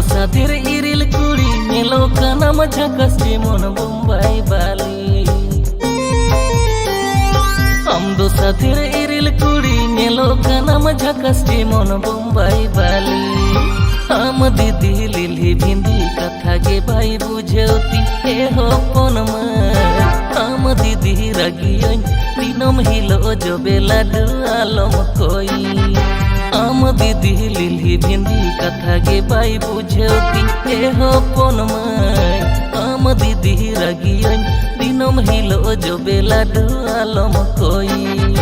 साथीर इरिल कुड़ी नेलो कानम झकस जेमन बम्बई बाली आमदो साथीर इरिल कुड़ी नेलो कानम झकस जेमन बम्बई बाली आम दीदी लिली भिंदी कथा के भाई बुझौती ए हो पनमा आम दीदी रगियन दिनम हिलो जो बेला दुआलम कोई आम दीदी लिली भिंदी कथा के बाई बुझौती ए हो पनमा आम दीदी रगियन दिनम हिलो जो बेला दुआलम कोई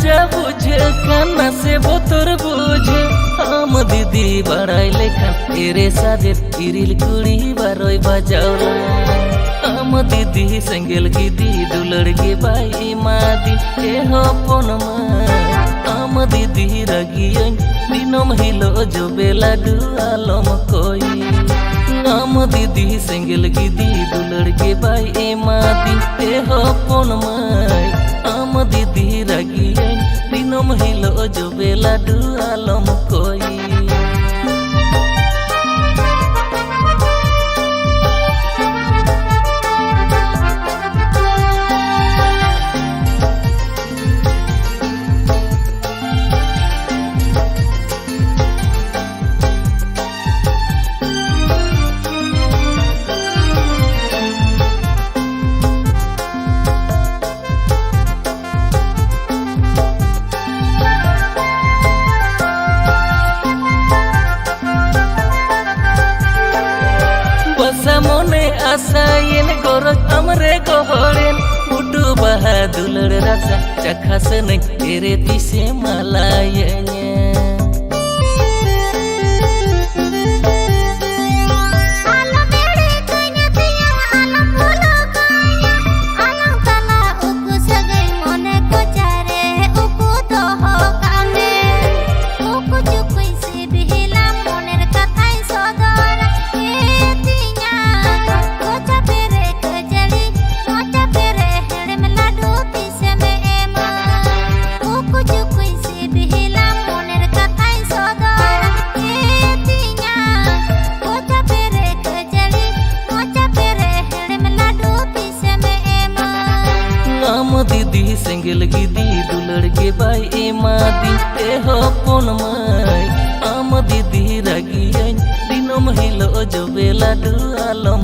जा बुझे काना से बोतर बुझे आम दीदी बड़ाई लेखा तेरे सादे इरिल कुड़ी बारोई बजावला आम दीदी संगेल की दी दुलड़ के बाई मादी ए हो पनमा आम दीदी रगियन दिनम हिलो जो बेला दुआलम कोई आम दीदी संगेल की दी दुलड़ के बाई मादी ए हो पनमा आम दीदी रगियन दिनम हिलो जो बेला दुआलम कोई मने आसायन गोरख हमरे गोहरेन उडू बहा दुलड़ रासा चखास नहीं तेरे पीछे मलायन दीदी संगेल की दी दुलड़ के बाई मादी ए हो पनमा দিদি রাগিয়াইন দিনম হিলো জবে লাডু আলম